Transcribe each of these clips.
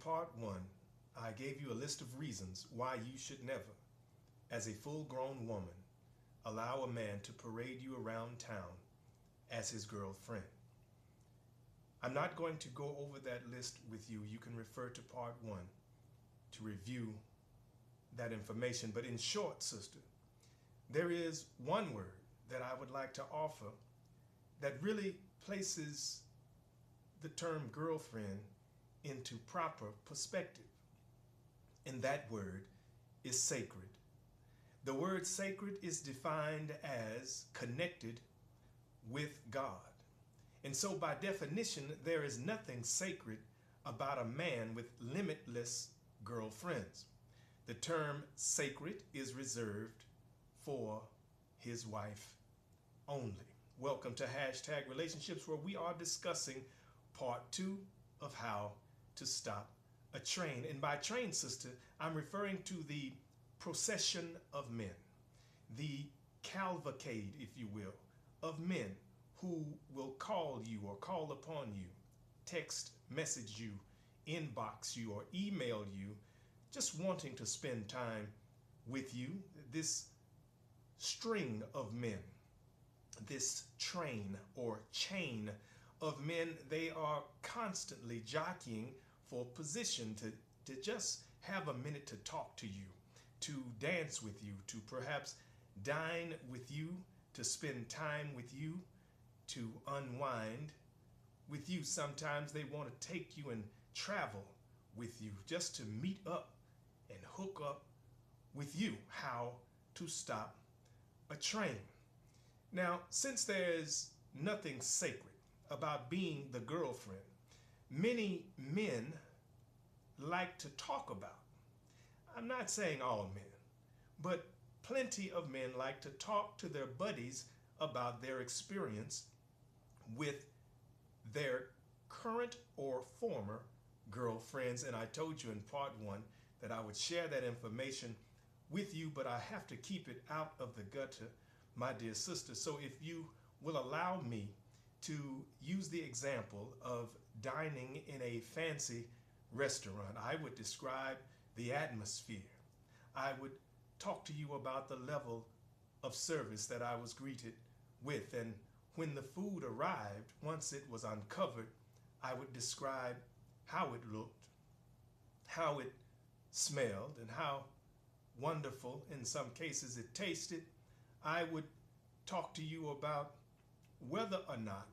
part one, I gave you a list of reasons why you should never, as a full-grown woman, allow a man to parade you around town as his girlfriend. I'm not going to go over that list with you. You can refer to part one to review that information. But in short, sister, there is one word that I would like to offer that really places the term girlfriend into proper perspective. And that word is sacred. The word sacred is defined as connected with God. And so by definition, there is nothing sacred about a man with limitless girlfriends. The term sacred is reserved for his wife only. Welcome to #Relationships, where we are discussing part 2 of how to stop a train. And by train, sister, I'm referring to the procession of men, the cavalcade, if you will, of men who will call you or call upon you, text, message you, inbox you, or email you, just wanting to spend time with you. This string of men, this train or chain of men, they are constantly jockeying for position to just have a minute to talk to you, to dance with you, to perhaps dine with you, to spend time with you, to unwind with you. Sometimes they want to take you and travel with you just to meet up and hook up with you. How to stop a train. Now, since there's nothing sacred about being the girlfriend, many men like to talk about. I'm not saying all men, but plenty of men like to talk to their buddies about their experience with their current or former girlfriends. And I told you in part 1 that I would share that information with you, but I have to keep it out of the gutter, my dear sister. So if you will allow me to use the example of dining in a fancy restaurant, I would describe the atmosphere. I would talk to you about the level of service that I was greeted with. And when the food arrived, once it was uncovered, I would describe how it looked, how it smelled, and how wonderful in some cases it tasted. I would talk to you about whether or not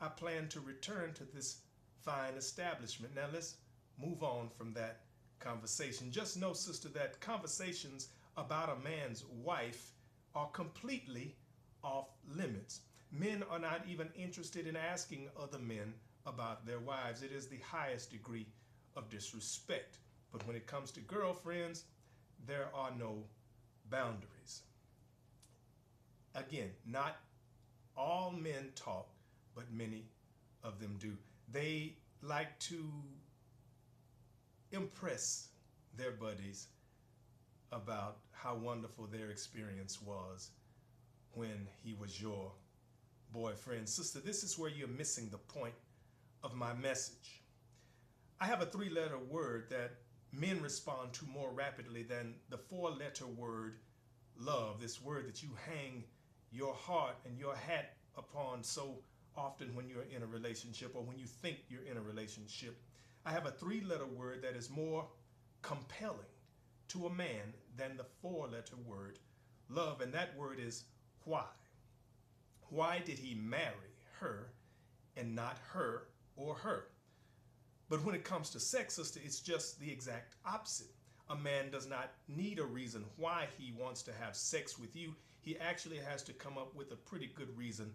I plan to return to this fine establishment. Now let's move on from that conversation. Just know, sister, that conversations about a man's wife are completely off limits. Men are not even interested in asking other men about their wives. It is the highest degree of disrespect. But when it comes to girlfriends, there are no boundaries. Again, not all men talk, but many of them do. They like to impress their buddies about how wonderful their experience was when he was your boyfriend. Sister, this is where you're missing the point of my message. I have a 3-letter word that men respond to more rapidly than the 4-letter word love, this word that you hang your heart and your hat upon so often when you're in a relationship or when you think you're in a relationship. I have a 3-letter word that is more compelling to a man than the 4-letter word love, and that word is why. Why did he marry her and not her or her? But when it comes to sex, sister, it's just the exact opposite. A man does not need a reason why he wants to have sex with you. He actually has to come up with a pretty good reason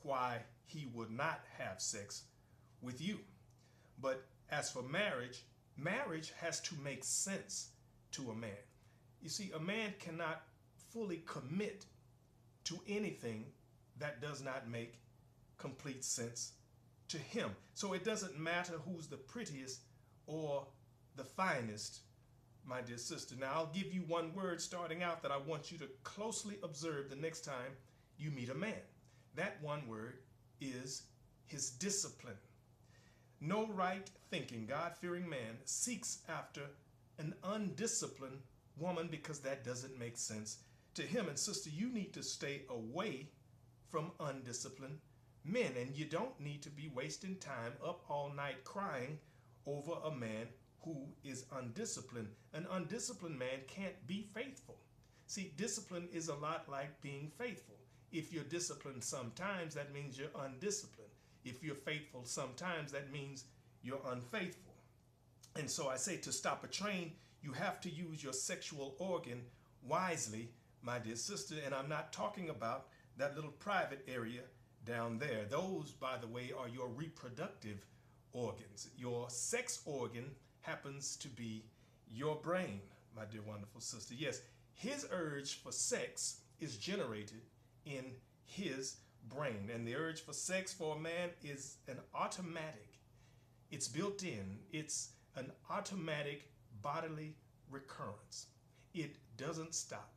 why he would not have sex with you. But as for marriage, marriage has to make sense to a man. You see, a man cannot fully commit to anything that does not make complete sense to him. So it doesn't matter who's the prettiest or the finest, my dear sister. Now, I'll give you one word starting out that I want you to closely observe the next time you meet a man. That one word is his discipline. No right thinking, God-fearing man seeks after an undisciplined woman because that doesn't make sense to him. And sister, you need to stay away from undisciplined men, and you don't need to be wasting time up all night crying over a man who is undisciplined. An undisciplined man can't be faithful. See, discipline is a lot like being faithful. If you're disciplined sometimes, that means you're undisciplined. If you're faithful sometimes, that means you're unfaithful. And so I say, to stop a train, you have to use your sexual organ wisely, my dear sister. And I'm not talking about that little private area down there. Those, by the way, are your reproductive organs. Your sex organ happens to be your brain, my dear wonderful sister. Yes, his urge for sex is generated in his brain. And the urge for sex for a man is an automatic. It's built in. It's an automatic bodily recurrence. It doesn't stop.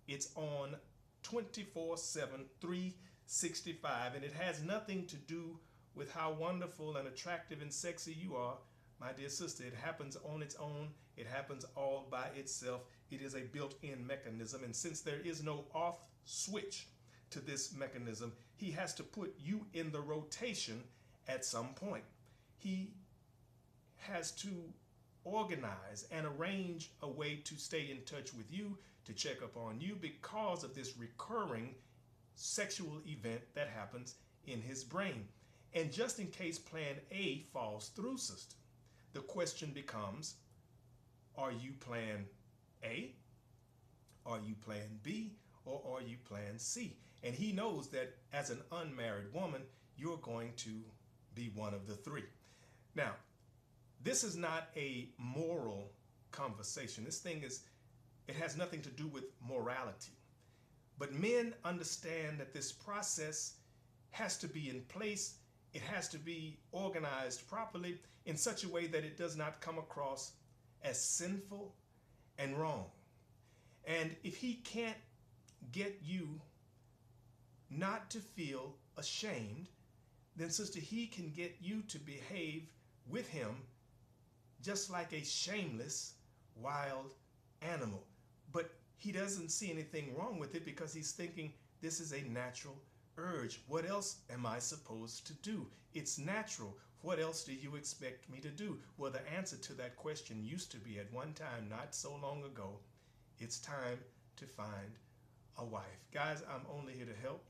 It's on 24/7, 365, and it has nothing to do with how wonderful and attractive and sexy you are, my dear sister. It happens on its own. It happens all by itself. It is a built-in mechanism, and since there is no off switch to this mechanism, he has to put you in the rotation at some point. He has to organize and arrange a way to stay in touch with you, to check up on you, because of this recurring sexual event that happens in his brain. And just in case plan A falls through, sister, the question becomes, are you plan A? Are you plan B? Or are you plan C? And he knows that as an unmarried woman, you're going to be one of the three. Now, this is not a moral conversation. This thing it has nothing to do with morality. But men understand that this process has to be in place. It has to be organized properly in such a way that it does not come across as sinful and wrong. And if he can't get you not to feel ashamed, then sister, he can get you to behave with him just like a shameless wild animal. But he doesn't see anything wrong with it because he's thinking this is a natural urge. What else am I supposed to do? It's natural. What else do you expect me to do? Well, the answer to that question used to be at one time, not so long ago, it's time to find a wife. Guys, I'm only here to help.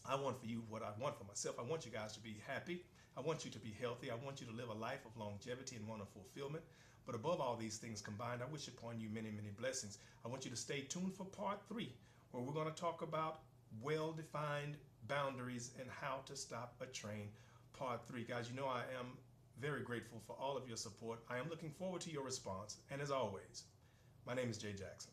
I want for you what I want for myself. I want you guys to be happy. I want you to be healthy. I want you to live a life of longevity and one of fulfillment. But above all these things combined, I wish upon you many, many blessings. I want you to stay tuned for part 3, where we're going to talk about well-defined boundaries and how to stop a train. Part 3. Guys, you know I am very grateful for all of your support. I am looking forward to your response. And as always, my name is Jay Jackson.